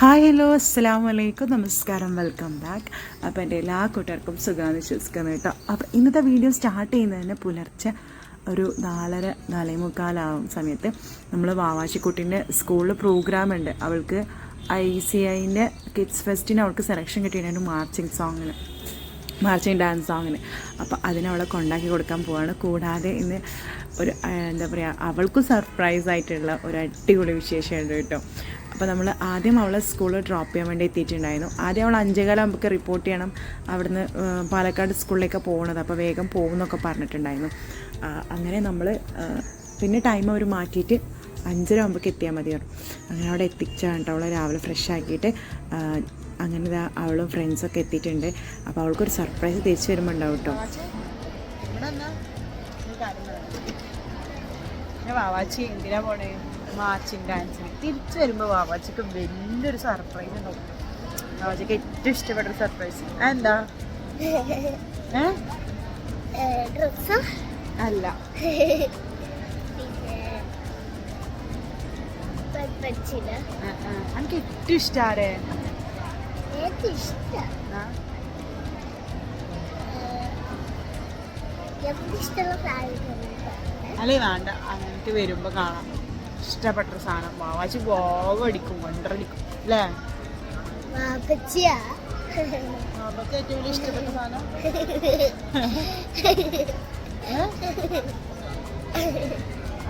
Hi hello അസ്സലാമു അലൈക്കും നമസ്കാരം വെൽക്കം ബാക്ക്. അപ്പോൾ എൻ്റെ എല്ലാ കൂട്ടുകാർക്കും സുഖമാണെന്ന് വിശ്വസിക്കുന്നു കേട്ടോ. അപ്പോൾ ഇന്നത്തെ വീഡിയോ സ്റ്റാർട്ട് ചെയ്യുന്നതിന് പുലർച്ചെ ഒരു 4:45 സമയത്ത് നമ്മൾ വാവാച്ചിക്കുട്ടീൻ്റെ സ്കൂളിൽ പ്രോഗ്രാം ഉണ്ട്. അവൾക്ക് ICIൻ്റെ കിഡ്സ് ഫെസ്റ്റിന് അവൾക്ക് സെലക്ഷൻ കിട്ടിയിരുന്നു മാർച്ചിങ് ഡാൻസ് സോങ്ങിന്. അപ്പോൾ അതിനവളെ കൊണ്ടാക്കി കൊടുക്കാൻ പോവാണ്. കൂടാതെ ഇന്ന് ഒരു എന്താ പറയുക, അവൾക്കും സർപ്രൈസായിട്ടുള്ള ഒരു അടിപൊളി വിശേഷമുണ്ട് കേട്ടോ. അപ്പോൾ നമ്മൾ ആദ്യം അവളെ സ്കൂളിൽ ഡ്രോപ്പ് ചെയ്യാൻ വേണ്ടി എത്തിയിട്ടുണ്ടായിരുന്നു. ആദ്യം അവൾ 5:15 നമുക്ക് റിപ്പോർട്ട് ചെയ്യണം, അവിടുന്ന് പാലക്കാട് സ്കൂളിലേക്ക് പോകുന്നത്. അപ്പോൾ വേഗം പോകുമെന്നൊക്കെ പറഞ്ഞിട്ടുണ്ടായിരുന്നു. അങ്ങനെ നമ്മൾ പിന്നെ ടൈം അവർ മാറ്റിയിട്ട് 5:30 എത്തിയാൽ മതിയായിരുന്നു. അങ്ങനെ അവിടെ എത്തിച്ചാണ് കേട്ടോ. അവളെ രാവിലെ ഫ്രഷ് ആക്കിയിട്ട് അങ്ങനെ അവളും ഫ്രണ്ട്സൊക്കെ എത്തിയിട്ടുണ്ട്. അപ്പോൾ അവൾക്കൊരു സർപ്രൈസ് തിരിച്ചു വരുമ്പോൾ ഉണ്ടാവും കേട്ടോ. വാവാച്ചി എന്തിനാ പോണേ? മാർച്ചിങ് ഡാൻസിന് തിരിച്ചു വരുമ്പോൾ വാവാച്ചിക്ക് വലിയൊരു സർപ്രൈസ് ഉണ്ടാവും. വാവാച്ചിക്ക് ഏറ്റവും ഇഷ്ടപ്പെട്ടൊരു സർപ്രൈസ് എന്താ? അല്ല, എനിക്ക് ഏറ്റവും ഇഷ്ടാരേ? അല്ലേ വേണ്ട, അങ്ങനത്തെ വരുമ്പോ കാണാം. ഇഷ്ടപ്പെട്ടൊരു സാധനം വാവാച്ചി പോവടിക്കും, കൊണ്ടടിക്കും അല്ലേ? വാപ്പയ്ക്ക് ഏറ്റവും വലിയ ഇഷ്ടപ്പെട്ട സാധനം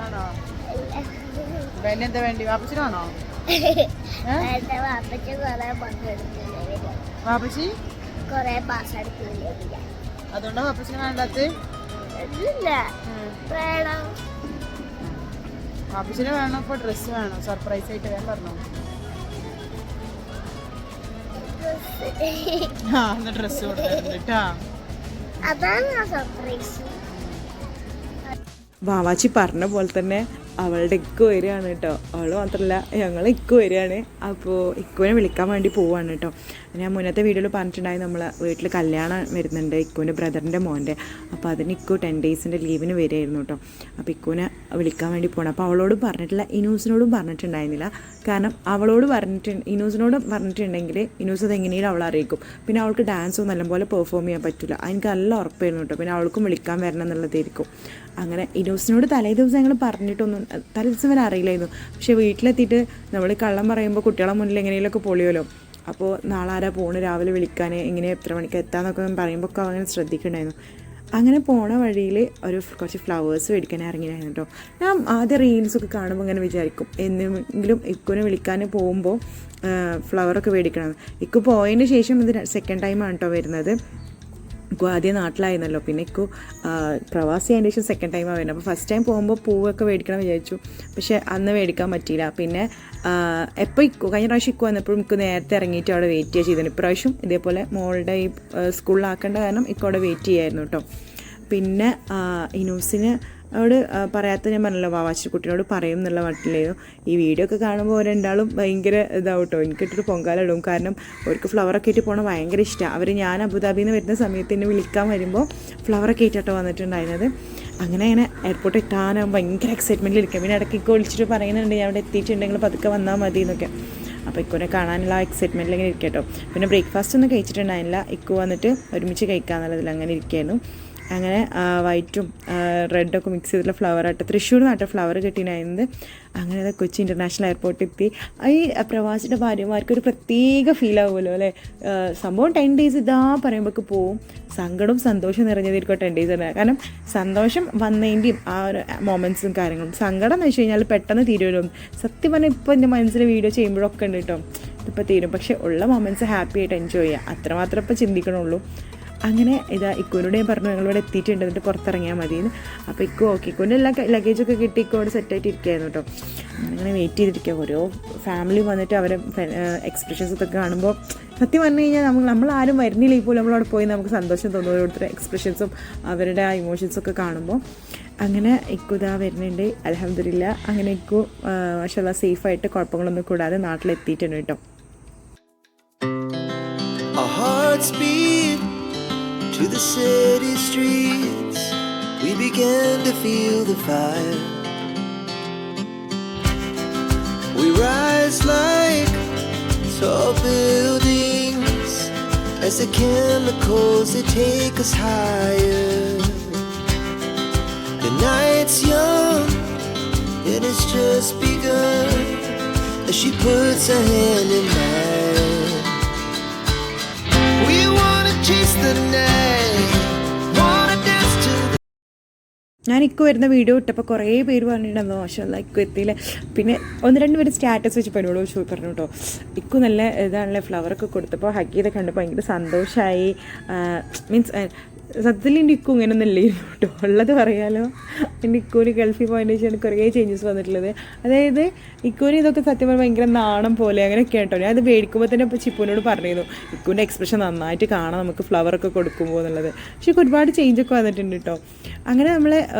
ആണോ? എന്താ വേണ്ടി? വാപ്പച്ചിനാണോ? വാപ്പച്ചി കൊറേ പാസ് എടുക്കില്ല, അതുകൊണ്ടാ വാപ്പച്ചിന് വേണ്ടാത്ത? വാപ്പച്ചിന് വേണം. ഇപ്പൊ ഡ്രസ്സ് വേണം സർപ്രൈസ് ആയിട്ട്. ഞാൻ പറഞ്ഞോ ഡ്രസ്സ് കൊടുത്തിട്ടാ. അതാണ് സർപ്രൈസ്. വാവാച്ചി പറഞ്ഞ പോലെ തന്നെ അവളുടെ ഇക്കു വരികയാണ് കേട്ടോ. അവൾ മാത്രമല്ല, ഞങ്ങൾ ഇക്കു വരികയാണ്. അപ്പോൾ ഇക്കുവിനെ വിളിക്കാൻ വേണ്ടി പോവുകയാണ് കേട്ടോ. ഞാൻ മുന്നത്തെ വീഡിയോയിൽ പറഞ്ഞിട്ടുണ്ടായി, നമ്മളെ വീട്ടിൽ കല്യാണം വരുന്നുണ്ട് ഇക്കുവിൻ്റെ ബ്രദറിൻ്റെ മോൻ്റെ. അപ്പോൾ അതിന് ഇക്കു 10 ഡേയ്സിൻ്റെ ലീവിന് വരികയായിരുന്നു കേട്ടോ. അപ്പോൾ ഇക്കുവിനെ വിളിക്കാൻ വേണ്ടി പോകണം. അപ്പോൾ അവളോടും പറഞ്ഞിട്ടില്ല, ഇനൂസിനോടും പറഞ്ഞിട്ടുണ്ടായിരുന്നില്ല. കാരണം ഇനൂസിനോട് പറഞ്ഞിട്ടുണ്ടെങ്കിൽ ഇനൂസ് അത് എങ്ങനെയും അവളെ അറിയിക്കും. പിന്നെ അവൾക്ക് ഡാൻസൊന്നും നല്ലപോലെ പെർഫോം ചെയ്യാൻ പറ്റില്ല. എനിക്ക് നല്ല ഉറപ്പായിരുന്നു കേട്ടോ. പിന്നെ അവൾക്കും വിളിക്കാൻ വരണം എന്നുള്ളതായിരിക്കും. അങ്ങനെ ഇനൂസിനോട് തലേ ദിവസം ഞങ്ങൾ പറഞ്ഞിട്ടൊന്നും, തലേ ദിവസം വരെ അറിയില്ലായിരുന്നു. പക്ഷേ വീട്ടിലെത്തിയിട്ട് നമ്മൾ കള്ളം പറയുമ്പോൾ കുട്ടികളെ മുന്നിൽ എങ്ങനെയെങ്കിലുമൊക്കെ പൊളിയുമല്ലോ. അപ്പോൾ നാളെ ആരാ പോണ്, രാവിലെ വിളിക്കാൻ, എങ്ങനെ എത്ര മണിക്ക് എത്താമെന്നൊക്കെ പറയുമ്പോൾ ഒക്കെ അങ്ങനെ ശ്രദ്ധിക്കണ്ടായിരുന്നു. അങ്ങനെ പോണ വഴിയിൽ കുറച്ച് ഫ്ലവേഴ്സ് മേടിക്കാൻ ഇറങ്ങിയായിരുന്നു കേട്ടോ. ഞാൻ ആദ്യം റീൽസൊക്കെ കാണുമ്പോൾ ഇങ്ങനെ വിചാരിക്കും, എന്തെങ്കിലും ഇക്കുവിനെ വിളിക്കാൻ പോകുമ്പോൾ ഫ്ലവറൊക്കെ മേടിക്കണം. ഇക്കു പോയതിന് ശേഷം ഇത് സെക്കൻഡ് ടൈമാണ് കേട്ടോ വരുന്നത്. ഇക്കു ആദ്യം നാട്ടിലായിരുന്നല്ലോ, പിന്നെ ഇക്കു പ്രവാസി ആയതിന് ശേഷം സെക്കൻഡ് ടൈമാണ് വരുന്നത്. അപ്പോൾ ഫസ്റ്റ് ടൈം പോകുമ്പോൾ പൂവൊക്കെ മേടിക്കണം വിചാരിച്ചു, പക്ഷേ അന്ന് മേടിക്കാൻ പറ്റിയില്ല. പിന്നെ എപ്പോൾ കഴിഞ്ഞ പ്രാവശ്യം ഇക്കു വന്നപ്പോഴും ഇക്കു നേരത്തെ ഇറങ്ങിയിട്ട് അവിടെ വെയിറ്റ് ചെയ്തിരുന്നു. ഇപ്രാവശ്യം ഇതേപോലെ മോളുടെ ഈ സ്കൂളിലാക്കേണ്ട കാരണം ഇക്കു അവിടെ വെയിറ്റ് ചെയ്യായിരുന്നു കേട്ടോ. പിന്നെ ഇനൂസിന് അവിടെ പറയാത്ത, ഞാൻ പറഞ്ഞല്ലോ വാവാച്ചിക്കുട്ടിനോട് പറയും എന്നുള്ള മട്ടിലായിരുന്നു. ഈ വീഡിയോ ഒക്കെ കാണുമ്പോൾ രണ്ടാളും ഭയങ്കര ഇതാവും കേട്ടോ. എനിക്കിട്ടൊരു പൊങ്കാലിടും. കാരണം അവർക്ക് ഫ്ലവറൊക്കെ ഇട്ട് പോകണം ഭയങ്കര ഇഷ്ടമാണ്. ഞാൻ അബുദാബിയിൽ നിന്ന് വരുന്ന സമയത്ത് എന്നെ വിളിക്കാൻ വരുമ്പോൾ ഫ്ലവറൊക്കെ ഇട്ടിട്ടോ വന്നിട്ടുണ്ടായിരുന്നത്. അങ്ങനെ എയർപോർട്ടിൽ എത്താനാകുമ്പോൾ ഭയങ്കര എക്സൈറ്റ്മെൻറ്റിൽ ഇരിക്കാം. പിന്നെ ഇടയ്ക്ക് വിളിച്ചിട്ട് പറയുന്നുണ്ട്, ഞാൻ അവിടെ എത്തിയിട്ടുണ്ടെങ്കിൽ പതുക്കെ വന്നാൽ മതി എന്നൊക്കെ. അപ്പോൾ ഇക്കുവിനെ കാണാനുള്ള എക്സൈറ്റ്മെൻറ്റിൽ ഇങ്ങനെ ഇരിക്കാം കേട്ടോ. പിന്നെ ബ്രേക്ക്ഫാസ്റ്റ് ഒന്നും കഴിച്ചിട്ടുണ്ടായില്ല. ഇക്കു വന്നിട്ട് ഒരുമിച്ച് കഴിക്കാമെന്നുള്ളതിൽ അങ്ങനെ ഇരിക്കുകയായിരുന്നു. അങ്ങനെ വൈറ്റും റെഡൊക്കെ മിക്സ് ചെയ്തിട്ടുള്ള ഫ്ലവറായിട്ട് തൃശ്ശൂർ നാട്ടിൽ ഫ്ലവർ കിട്ടിയിട്ടുണ്ടായിരുന്നത്. അങ്ങനെ കൊച്ചി ഇൻ്റർനാഷണൽ എയർപോർട്ടിൽ എത്തി. ഈ പ്രവാസിയുടെ ഭാര്യമാർക്ക് ഒരു പ്രത്യേക ഫീൽ ആവുമല്ലോ അല്ലേ. സംഭവം 10 ഡേയ്സ് ഇതാ പറയുമ്പോഴേക്ക് പോവും. സങ്കടവും സന്തോഷം നിറഞ്ഞതായിരിക്കും 10 ഡേയ്സ് തന്നെ. കാരണം സന്തോഷം വന്നതിൻ്റെയും ആ ഒരു മൊമെൻറ്റ്സും കാര്യങ്ങളും, സങ്കടം എന്ന് വെച്ച് കഴിഞ്ഞാൽ പെട്ടെന്ന് തീരുമല്ലോ. സത്യം പറഞ്ഞാൽ ഇപ്പോൾ എൻ്റെ മനസ്സിൽ വീഡിയോ ചെയ്യുമ്പോഴൊക്കെ ഉണ്ട് കേട്ടോ, ഇതിപ്പോൾ തീരും. പക്ഷേ ഉള്ള മൊമെൻറ്റ്സ് ഹാപ്പി ആയിട്ട് എൻജോയ് ചെയ്യുക, അത്രമാത്രം ഇപ്പോൾ ചിന്തിക്കണുള്ളൂ. അങ്ങനെ ഇതാ ഇക്കുവിനോട് ഞാൻ പറഞ്ഞു, ഞങ്ങളിവിടെ എത്തിയിട്ടുണ്ട്, എന്നിട്ട് പുറത്തിറങ്ങിയാൽ മതിയെന്ന്. അപ്പോൾ ഇക്കു ഓക്കെ, ഇക്കുവിൻ്റെ എല്ലാ ലഗേജൊക്കെ കിട്ടി ഇക്കോട് സെറ്റായിട്ട് ഇരിക്കുകയായിരുന്നു കേട്ടോ. അങ്ങനെ വെയിറ്റ് ചെയ്തിരിക്കുക. ഓരോ ഫാമിലി വന്നിട്ട് അവരെ എക്സ്പ്രഷൻസ് ഒക്കെ കാണുമ്പോൾ സത്യം പറഞ്ഞു കഴിഞ്ഞാൽ നമ്മളാരും വരുന്നില്ല, ഇപ്പോൾ നമ്മളവിടെ പോയി നമുക്ക് സന്തോഷം തോന്നും. ഓരോരുത്തരുടെ എക്സ്പ്രഷൻസും അവരുടെ ആ ഇമോഷൻസൊക്കെ കാണുമ്പോൾ. അങ്ങനെ ഇക്കു ഇതാ വരുന്നുണ്ട്, അൽഹംദുലില്ലാ. അങ്ങനെ ഇക്കു മാഷാല്ലാ സേഫായിട്ട് കുഴപ്പങ്ങളൊന്നും കൂടാതെ നാട്ടിലെത്തിയിട്ടുണ്ട് കേട്ടോ. To the city streets, we began to feel the fire. We rise like tall buildings as the chemicals they take us higher. The night's young and it's just begun as she puts her hand in mine. We wanna chase the night, wanna dance to the... ഞാൻ ഇക്കു വരുന്ന video ഇട്ടപ്പോൾ കുറേ പേര് പറഞ്ഞിട്ടുണ്ടായിരുന്നു മാഷാല്ലാ ഇക്കു എത്തിയില്ല. പിന്നെ 1-2 പേര് status വെച്ചപ്പോൾ എന്നോട് പറഞ്ഞു കേട്ടോ, ഇക്കു നല്ല ഇതാണല്ലേ ഫ്ലവറൊക്കെ കൊടുത്തപ്പോൾ ഹഗ് ചെയ്ത് കണ്ടപ്പോൾ ഭയങ്കര സന്തോഷമായി. മീൻസ് സത്യത്തിൽ എൻ്റെ ഇക്കു ഇങ്ങനെയൊന്നും ഇല്ലായിരുന്നു കേട്ടോ, ഉള്ളത് പറയാലോ. എൻ്റെ ഇക്കുവിന് ഗൾഫിൽ പോയതിന് ശേഷമാണ് കുറേ ചേഞ്ചസ് വന്നിട്ടുള്ളത്. അതായത് ഇക്കുവിന് ഇതൊക്കെ സത്യം പറഞ്ഞാൽ ഭയങ്കര നാണം പോലെ അങ്ങനെയൊക്കെ കേട്ടോ. ഞാൻ അത് മേടിക്കുമ്പോൾ തന്നെ ഇപ്പോൾ ചിപ്പുവിനോട് പറഞ്ഞിരുന്നു ഇക്കുവിൻ്റെ എക്സ്പ്രഷൻ നന്നായിട്ട് കാണാം നമുക്ക് ഫ്ലവറൊക്കെ കൊടുക്കുമ്പോൾ എന്നുള്ളത്. പക്ഷേ ഒരുപാട് ചേഞ്ചൊക്കെ വന്നിട്ടുണ്ട് കേട്ടോ. അങ്ങനെ നമ്മൾ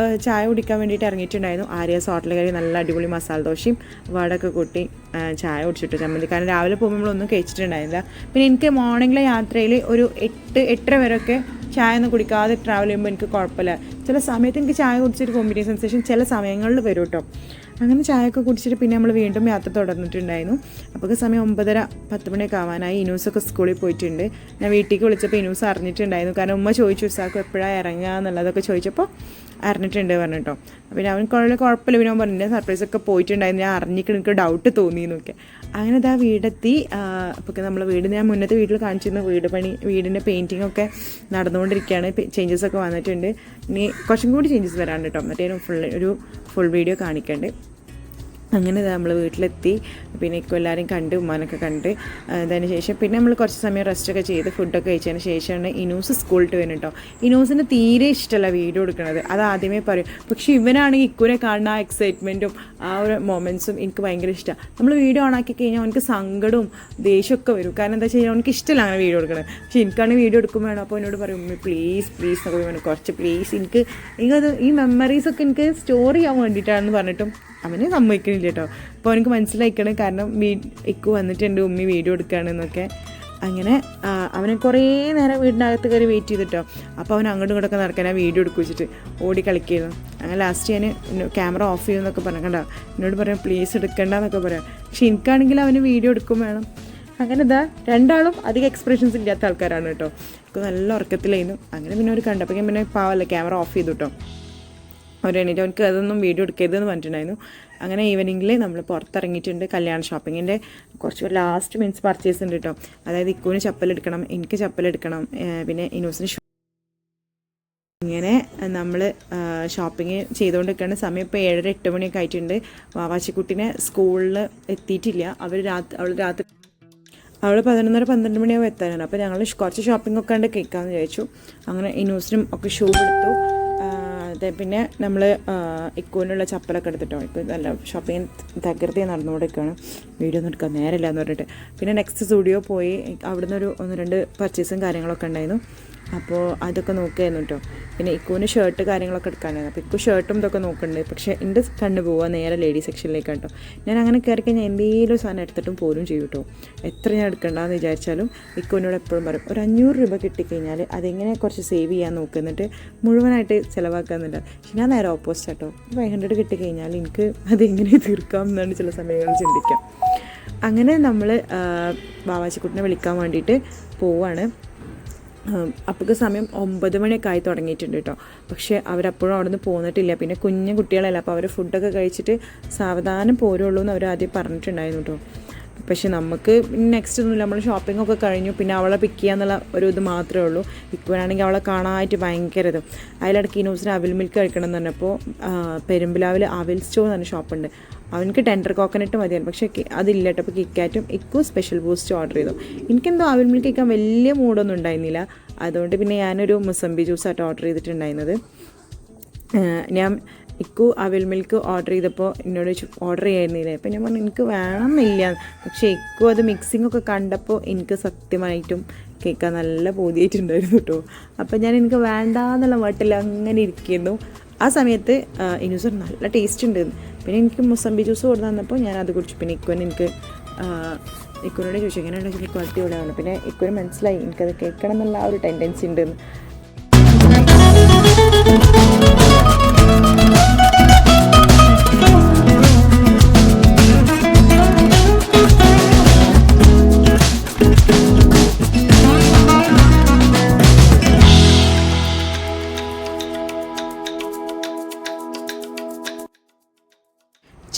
ചായ കുടിക്കാൻ വേണ്ടിയിട്ട് ഇറങ്ങിയിട്ടുണ്ടായിരുന്നു. ആര്യാസ് ഹോട്ടലിൽ കയറി നല്ല അടിപൊളി മസാല ദോശയും വടയൊക്കെ കൂട്ടി ചായ കുടിച്ചിട്ട് ചമ്മന്തി. കാരണം രാവിലെ പോകുമ്പോൾ നമ്മളൊന്നും കഴിച്ചിട്ടുണ്ടായിരുന്നില്ല. പിന്നെ എനിക്ക് മോർണിംഗിലെ യാത്രയിൽ ഒരു 8-8:30 വരെയൊക്കെ ചായ ഒന്നും കുടിക്കാതെ ട്രാവൽ ചെയ്യുമ്പോൾ എനിക്ക് കുഴപ്പമില്ല. ചില സമയത്ത് എനിക്ക് ചായ കുടിച്ചൊരു കോമ്പിറ്റീവ് സെൻസേഷൻ ചില സമയങ്ങളിൽ വരും കേട്ടോ. അങ്ങനെ ചായയൊക്കെ കുടിച്ചിട്ട് പിന്നെ നമ്മൾ വീണ്ടും യാത്ര തുടർന്നിട്ടുണ്ടായിരുന്നു. അപ്പോൾ സമയം 9:30-10 മണിയൊക്കെ ആവാനായി. ഇനൂസൊക്കെ സ്കൂളിൽ പോയിട്ടുണ്ട്. ഞാൻ വീട്ടിലേക്ക് വിളിച്ചപ്പോൾ ഇനൂസ് അറിഞ്ഞിട്ടുണ്ടായിരുന്നു. കാരണം ഉമ്മ ചോദിച്ചു ഉസാക്കും എപ്പോഴാണ് ഇറങ്ങുക എന്നുള്ളതൊക്കെ ചോദിച്ചപ്പോൾ അറിഞ്ഞിട്ടുണ്ട് പറഞ്ഞിട്ടോ. പിന്നെ അവൻ കുഴപ്പമില്ല. പിന്നെ അവൻ പറഞ്ഞിട്ട് സർപ്രൈസൊക്കെ പോയിട്ടുണ്ടായിരുന്നു, ഞാൻ അറിഞ്ഞിട്ട് എനിക്ക് ഡൗട്ട് തോന്നിയെന്നൊക്കെ. അങ്ങനെ ഇതാ വീടെത്തി. അപ്പോൾ നമ്മൾ ഞാൻ മുന്നത്തെ വീട്ടിൽ കാണിച്ചിരുന്ന വീടിൻ്റെ പെയിൻറ്റിങ്ങൊക്കെ നടന്നുകൊണ്ടിരിക്കുകയാണ്. ചേഞ്ചസ് ഒക്കെ വന്നിട്ടുണ്ട്. ഇനി കുറച്ചും കൂടി ചേഞ്ചസ് വരാണ്ട് കേട്ടോ. മറ്റേ ഫുൾ വീഡിയോ കാണിക്കണ്ട്. അങ്ങനെ നമ്മൾ വീട്ടിലെത്തി. പിന്നെ ഇപ്പോൾ എല്ലാവരും കണ്ട് ഉമ്മാനൊക്കെ കണ്ട് അതിന് ശേഷം പിന്നെ നമ്മൾ കുറച്ച് സമയം റെസ്റ്റൊക്കെ ചെയ്ത് ഫുഡൊക്കെ കഴിച്ചതിന് ശേഷമാണ് ഇനൂസ് സ്കൂളിൽ വരുന്നത് കേട്ടോ. ഇനൂസിന് തീരെ ഇഷ്ടമല്ല വീഡിയോ എടുക്കുന്നത്, അത് ആദ്യമേ പറയും. പക്ഷേ ഇവനാണെങ്കിൽ ഇക്കുനെ കാണുന്ന ആ എക്സൈറ്റ്മെൻറ്റും ആ ഒരു മൊമെൻറ്റ്സും എനിക്ക് ഭയങ്കര ഇഷ്ടമാണ്. നമ്മൾ വീഡിയോ ഓണാക്കി കഴിഞ്ഞാൽ അവനക്ക് സങ്കടവും ദേഷ്യമൊക്കെ വരും. കാരണം എന്താ വെച്ച് കഴിഞ്ഞാൽ അവനക്ക് ഇഷ്ടമല്ല അങ്ങനെ വീഡിയോ എടുക്കുന്നത്. പക്ഷേ എനിക്കാണെങ്കിൽ വീഡിയോ എടുക്കുമ്പോൾ വേണം. അപ്പോൾ എന്നോട് പറയും ഉമ്മ പ്ലീസ് എന്നൊക്കെ വേണം കുറച്ച് പ്ലീസ് എനിക്കത് ഈ മെമ്മറീസൊക്കെ എനിക്ക് സ്റ്റോർ ചെയ്യാൻ വേണ്ടിയിട്ടാണെന്ന് പറഞ്ഞിട്ടും അവനെ സമ്മതിക്കണില്ല കേട്ടോ. അപ്പോൾ അവനക്ക് മനസ്സിലാക്കണം, കാരണം ഇക്കു വന്നിട്ട് എൻ്റെ ഉമ്മി വീഡിയോ എടുക്കുകയാണെന്നൊക്കെ. അങ്ങനെ അവനെ കുറേ നേരം വീടിനകത്ത് കയറി വെയിറ്റ് ചെയ്തിട്ടോ. അപ്പോൾ അവൻ അങ്ങോട്ടും ഇങ്ങോട്ടൊക്കെ നടക്കാൻ ആ വീഡിയോ എടുക്കുക വെച്ചിട്ട് ഓടി കളിക്കുന്നു. അങ്ങനെ ലാസ്റ്റ് ഞാൻ ക്യാമറ ഓഫ് ചെയ്യുമെന്നൊക്കെ പറഞ്ഞിട്ടുണ്ടോ. എന്നോട് പറയാം പ്ലീസ് എടുക്കണ്ടെന്നൊക്കെ പറയാം. പക്ഷെ എനിക്കാണെങ്കിൽ അവന് വീഡിയോ എടുക്കും വേണം. അങ്ങനെ ഇതാ രണ്ടാളും അധികം എക്സ്പ്രഷൻസ് ഇല്ലാത്ത ആൾക്കാരാണ് കേട്ടോ. എനിക്ക് നല്ല ഉറക്കത്തിലായിരുന്നു. അങ്ങനെ പിന്നെ അവർ കണ്ടപ്പോൾ പിന്നെ പാവല്ല ക്യാമറ ഓഫ് ചെയ്തു കേട്ടോ. അവരെണീറ്റ് അവർക്ക് അതൊന്നും വീഡിയോ എടുക്കരുതെന്ന് പറഞ്ഞിട്ടുണ്ടായിരുന്നു. അങ്ങനെ ഈവനിങ്ങിൽ നമ്മൾ പുറത്തിറങ്ങിയിട്ടുണ്ട്. കല്യാണ ഷോപ്പിങ്ങിൻ്റെ കുറച്ച് ലാസ്റ്റ് മിനിറ്റ്സ് പർച്ചേസ് ഉണ്ട് കേട്ടോ. അതായത് ഇക്കുവിന് ചപ്പലെടുക്കണം, എനിക്ക് ചപ്പലെടുക്കണം, പിന്നെ ഇനൂസിന് ഇങ്ങനെ നമ്മൾ ഷോപ്പിംഗ് ചെയ്തുകൊണ്ടിരിക്കുകയാണ്. സമയം ഇപ്പോൾ 7-8 മണിയൊക്കെ ആയിട്ടുണ്ട്. വാവാച്ചിക്കുട്ടിനെ സ്കൂളിൽ എത്തിയിട്ടില്ല. അവൾ രാത്രി 11:30-12 മണിയാവും എത്താനാണ്. അപ്പോൾ ഞങ്ങൾ കുറച്ച് ഷോപ്പിംഗൊക്കെ ഉണ്ട് കേൾക്കാമെന്ന് വിചാരിച്ചു. അങ്ങനെ ഇനൂസിനും ഒക്കെ ഷൂ എടുത്തു. പിന്നെ നമ്മൾ ഇക്കുവിനുള്ള ചപ്പലൊക്കെ എടുത്തിട്ടോ. ഇപ്പോൾ നല്ല ഷോപ്പിംഗ് തകൃതി നടന്നുകൊണ്ടിരിക്കുകയാണ്. വീഡിയോ ഒന്നും എടുക്കാൻ നേരമില്ല എന്ന് പറഞ്ഞിട്ട് പിന്നെ നെക്സ്റ്റ് സ്റ്റുഡിയോ പോയി അവിടുന്ന് 1-2 പർച്ചേസും കാര്യങ്ങളൊക്കെ ഉണ്ടായിരുന്നു. അപ്പോൾ അതൊക്കെ നോക്കുകയായിരുന്നു കേട്ടോ. പിന്നെ ഇക്കുവിന് ഷർട്ട് കാര്യങ്ങളൊക്കെ എടുക്കാനായിരുന്നു. അപ്പോൾ ഇക്കു ഷർട്ടും ഇതൊക്കെ നോക്കുന്നുണ്ട്. പക്ഷേ എൻ്റെ കണ്ണ് പോവുക നേരെ ലേഡീസ് സെക്ഷനിലേക്കാണ് കേട്ടോ. ഞാൻ അങ്ങനെ കയറി കഴിഞ്ഞാൽ എന്തെങ്കിലും സാധനം എടുത്തിട്ടും പോലും ചെയ്യും കേട്ടോ. എത്ര ഞാൻ എടുക്കണ്ടെന്ന് വിചാരിച്ചാലും ഇക്കുവിനോട് എപ്പോഴും പറയും ഒരു 500 രൂപ കിട്ടിക്കഴിഞ്ഞാൽ അതെങ്ങനെ കുറച്ച് സേവ് ചെയ്യാൻ നോക്കുന്നിട്ട് മുഴുവനായിട്ട് ചിലവാക്കാമെന്നില്ല. പക്ഷെ ഞാൻ നേരെ ഓപ്പോസിറ്റ് കേട്ടോ. 500 കിട്ടിക്കഴിഞ്ഞാൽ എനിക്ക് അതെങ്ങനെ തീർക്കാം എന്നാണ് ചില സമയങ്ങളിൽ ചിന്തിക്കാം. അങ്ങനെ നമ്മൾ വാവാച്ചിക്കുട്ടിനെ വിളിക്കാൻ വേണ്ടിയിട്ട് പോവാണ്. അപ്പോഴേക്ക് സമയം 9 മണിയൊക്കെ ആയി തുടങ്ങിയിട്ടുണ്ട് കേട്ടോ. പക്ഷേ അവരപ്പോഴും അവിടെ നിന്ന് പോന്നിട്ടില്ല. പിന്നെ കുഞ്ഞു കുട്ടികളല്ല, അപ്പോൾ അവർ ഫുഡൊക്കെ കഴിച്ചിട്ട് സാവധാനം പോരുള്ളൂ എന്ന് അവർ ആദ്യം പറഞ്ഞിട്ടുണ്ടായിരുന്നു കേട്ടോ. പക്ഷെ നമുക്ക് നെക്സ്റ്റ് ഒന്നുമില്ല, നമ്മൾ ഷോപ്പിങ്ങൊക്കെ കഴിഞ്ഞു. പിന്നെ അവളെ പിക്ക് ചെയ്യാന്നുള്ള ഒരു ഇത് മാത്രമേ ഉള്ളൂ. ഇക്കുവാണെങ്കിൽ അവളെ കാണാനായിട്ട് ഭയങ്കര ഇത്. അതിലിടയ്ക്ക് ഇനൂസിന് അവിൽ മിൽക്ക് കഴിക്കണം എന്ന് പറഞ്ഞപ്പോൾ പെരുമ്പിലാവിൽ അവിൽ സ്റ്റോർ എന്ന് പറഞ്ഞ ഷോപ്പുണ്ട്. അവനക്ക് ടെൻഡർ കോക്കനട്ട് മതിയാണ്, പക്ഷേ അതില്ല കേട്ടോ. അപ്പോൾ കിക്കാറ്റും ഇക്കു സ്പെഷ്യൽ ബൂസ്റ്റ് ഓർഡർ ചെയ്തു. എനിക്കെന്തോ അവിൽ മിൽക്ക് കഴിക്കാൻ വലിയ മൂഡൊന്നും ഉണ്ടായിരുന്നില്ല. അതുകൊണ്ട് പിന്നെ ഞാനൊരു മുസംബി ജ്യൂസായിട്ട് ഓർഡർ ചെയ്തിട്ടുണ്ടായിരുന്നത്. ഞാൻ ഇക്കു അവിൽ മിൽക്ക് ഓർഡർ ചെയ്തപ്പോൾ എന്നോട് ഓർഡർ ചെയ്യായിരുന്നില്ലേ. അപ്പോൾ ഞാൻ പറഞ്ഞു എനിക്ക് വേണമെന്നില്ല. പക്ഷേ ഇക്കു അത് മിക്സിങ്ങൊക്കെ കണ്ടപ്പോൾ എനിക്ക് സത്യമായിട്ടും കേൾക്കാൻ നല്ല ബോധ്യമായിട്ടുണ്ടായിരുന്നു കേട്ടോ. അപ്പോൾ ഞാൻ എനിക്ക് വേണ്ടാന്നുള്ള മട്ടിൽ അങ്ങനെ ഇരിക്കുന്നു. ആ സമയത്ത് ഇനൂസ് നല്ല ടേസ്റ്റ് ഉണ്ട്. പിന്നെ എനിക്ക് മുസംബി ജ്യൂസ് കൊടുത്ത് തന്നപ്പോൾ ഞാൻ അത് കുടിച്ചു. പിന്നെ ഇക്കുവിനോട് ചോദിച്ചു എങ്ങനെയുണ്ടെങ്കിൽ ക്വാളിറ്റി ഇവിടെയാണ്. പിന്നെ ഇക്കുവിന് മനസ്സിലായി എനിക്കത് കേൾക്കണം എന്നുള്ള ആ ഒരു ടെൻഡൻസി ഉണ്ടെന്ന്.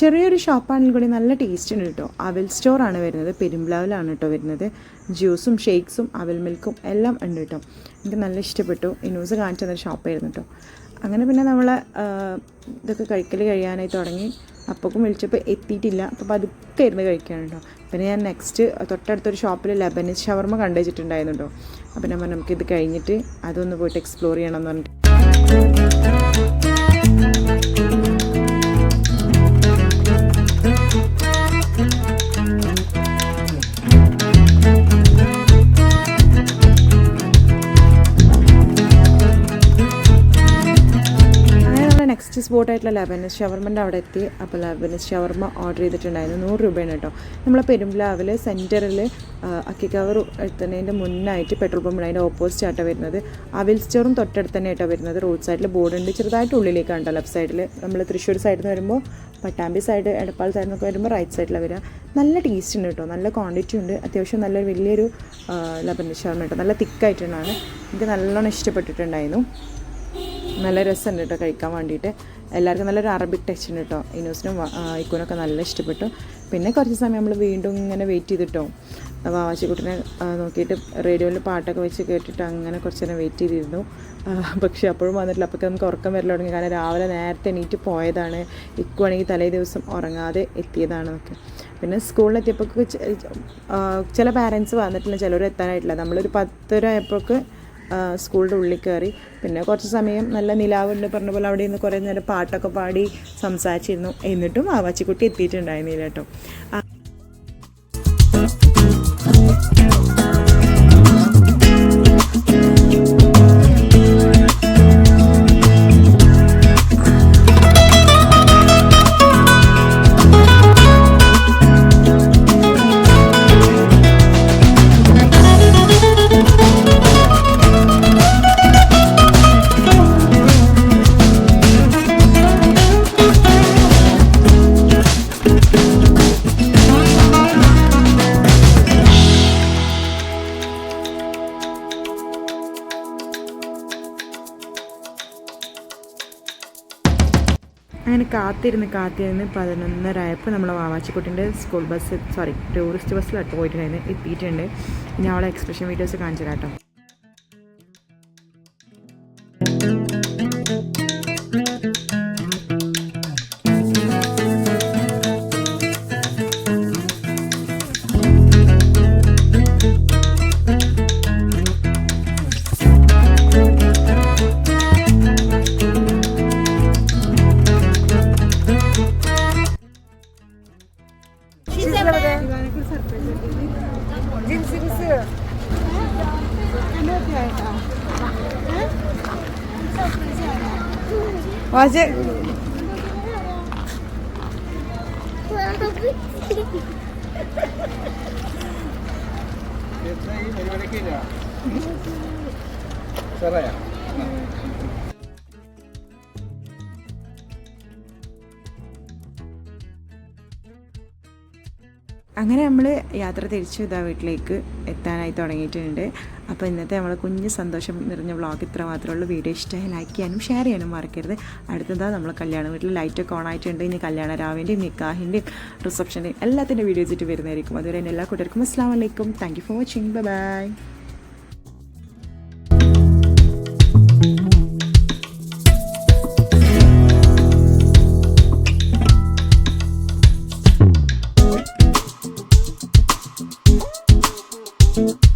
ചെറിയൊരു ഷോപ്പാണെങ്കിൽ കൂടി നല്ല ടേസ്റ്റ് ഉണ്ട് കേട്ടോ. അവൽ സ്റ്റോറാണ് വരുന്നത്, പെരുമ്പ്ലാവിലാണ് കേട്ടോ വരുന്നത്. ജ്യൂസും ഷേക്സും അവൽ മിൽക്കും എല്ലാം ഉണ്ട് കേട്ടോ. എനിക്ക് നല്ല ഇഷ്ടപ്പെട്ടു. ഇനൂസ് കാണിച്ചു തന്നൊരു ഷോപ്പായിരുന്നു കേട്ടോ. അങ്ങനെ പിന്നെ നമ്മൾ ഇതൊക്കെ കഴിയാനായി തുടങ്ങി. അപ്പോഴേക്കും വിളിച്ചപ്പോൾ എത്തിയിട്ടില്ല, അപ്പോൾ പതുക്കെ ഇരുന്ന് കഴിക്കുകയാണ് കേട്ടോ. പിന്നെ ഞാൻ നെക്സ്റ്റ് തൊട്ടടുത്തൊരു ഷോപ്പിൽ ലെബനീസ് ഷവർമ കണ്ടു വെച്ചിട്ടുണ്ടായിരുന്നു കേട്ടോ. അപ്പോൾ നമ്മൾ നമുക്കിത് കഴിഞ്ഞിട്ട് അതൊന്ന് പോയിട്ട് എക്സ്പ്ലോർ ചെയ്യണമെന്ന് പറഞ്ഞിട്ട് നെക്സ്റ്റ് സ്പോട്ടായിട്ടുള്ള ലെബനീസ് ഷവർമൻ്റെ അവിടെ എത്തി. അപ്പോൾ ലെബനീസ് ഷവർമ ഓർഡർ ചെയ്തിട്ടുണ്ടായിരുന്നു. 100 രൂപയാണ് കേട്ടോ. നമ്മളെ പെരുമ്പ്ലാവിൽ സെൻറ്ററിൽ അക്കിക്കവർ എത്തുന്നതിൻ്റെ മുന്നായിട്ട് പെട്രോൾ പമ്പിൽ അതിൻ്റെ ഓപ്പോസിറ്റ് ആയിട്ടാണ് വരുന്നത്. അവൽ സ്റ്റോറും തൊട്ടടുത്ത് തന്നെ ആയിട്ടാണ് വരുന്നത്. റോഡ് സൈഡിൽ ബോർഡ് ഉണ്ട്, ചെറുതായിട്ട് ഉള്ളിലേക്കാണ് കേട്ടോ. ലെഫ്റ്റ് സൈഡിൽ നമ്മൾ തൃശ്ശൂർ സൈഡിൽ നിന്ന് വരുമ്പോൾ, പട്ടാമ്പി സൈഡ് എടപ്പാൾ സൈഡിൽ നിന്നൊക്കെ വരുമ്പോൾ റൈറ്റ് സൈഡിലാണ് വരിക. നല്ല ടേസ്റ്റ് ഉണ്ട് കേട്ടോ, നല്ല ക്വാണ്ടിറ്റി ഉണ്ട്. അത്യാവശ്യം നല്ലൊരു വലിയൊരു ലെബനീസ് ഷവർമ കേട്ടോ. നല്ല തിക്കായിട്ടുള്ളതാണ്. എനിക്ക് നല്ലോണം ഇഷ്ടപ്പെട്ടിട്ടുണ്ടായിരുന്നു. നല്ല രസമുണ്ട് കേട്ടോ കഴിക്കാൻ വേണ്ടിയിട്ട്. എല്ലാവർക്കും നല്ലൊരു അറബിക് ടച്ച് ഉണ്ട് കേട്ടോ. ഇനൂസിനും ഇക്കുനൊക്കെ നല്ല ഇഷ്ടപ്പെട്ടു. പിന്നെ കുറച്ച് സമയം നമ്മൾ വീണ്ടും ഇങ്ങനെ വെയിറ്റ് ചെയ്തിട്ടോ. വാവാച്ചിക്കുട്ടിനെ നോക്കിയിട്ട് റേഡിയോയിൽ പാട്ടൊക്കെ വെച്ച് കേട്ടിട്ട് അങ്ങനെ കുറച്ച് നേരം വെയിറ്റ് ചെയ്തിരുന്നു. പക്ഷേ അപ്പോഴും വന്നിട്ടില്ല. അപ്പോൾ നമുക്ക് ഉറക്കം വരൽ തുടങ്ങി. കാരണം രാവിലെ നേരത്തെ എണീറ്റ് പോയതാണ്. ഇക്കുവാണെങ്കിൽ തലേ ദിവസം ഉറങ്ങാതെ എത്തിയതാണെന്നൊക്കെ. പിന്നെ സ്കൂളിലെത്തിയപ്പോൾ ചില പാരൻസ് വന്നിട്ടില്ല, ചിലർ എത്താനായിട്ടില്ല. നമ്മളൊരു 10:30 ആയപ്പോഴേക്ക് സ്കൂളിൻ്റെ ഉള്ളിൽ കയറി. പിന്നെ കുറച്ച് സമയം നല്ല നിലാവുണ്ട് പറഞ്ഞ പോലെ അവിടെ നിന്ന് കുറേ നേരം പാട്ടൊക്കെ പാടി സംസാരിച്ചിരുന്നു. എന്നിട്ടും വാവാച്ചിക്കുട്ടി എത്തിയിട്ടുണ്ടായിരുന്നില്ല കേട്ടോ. അങ്ങനെ കാത്തിരുന്ന് 11:30 ആയപ്പോൾ നമ്മൾ വാവാച്ചിക്കുട്ടിൻ്റെ ടൂറിസ്റ്റ് ബസ്സിലായിട്ട് പോയിട്ടുണ്ടായിരുന്നു. എത്തിയിട്ടുണ്ട്. ഇനി അവളെ എക്സ്പ്രഷൻ വീഡിയോസ് കാണിച്ചു തരാം കേട്ടോ. വാച്ച് അങ്ങനെ നമ്മൾ യാത്ര തിരിച്ചു ഇതാ വീട്ടിലേക്ക് എത്താനായി തുടങ്ങിയിട്ടുണ്ട്. അപ്പോൾ ഇന്നത്തെ നമ്മൾ കുഞ്ഞ് സന്തോഷം നിറഞ്ഞ വ്ളോഗ് ഇത്ര മാത്രമേ ഉള്ളൂ. വീഡിയോ ഇഷ്ടമായി ലൈക്ക് ചെയ്യാനും ഷെയർ ചെയ്യാനും മറക്കരുത്. അടുത്തതാ നമ്മൾ കല്യാണ വീട്ടിൽ ലൈറ്റൊക്കെ ഓൺ ആയിട്ടുണ്ട്. ഇനി കല്യാണ രാവിൻ്റെയും നിക്കാഹിൻ്റെയും റിസപ്ഷൻ്റെയും എല്ലാത്തിൻ്റെ വീഡിയോസ് ഇട്ട് വരുന്നതായിരിക്കും. അതുവരെ തന്നെ എല്ലാ കൂട്ടർക്കും അസ്സലാമു അലൈക്കും. Thank you for watching. Bye. Thank you.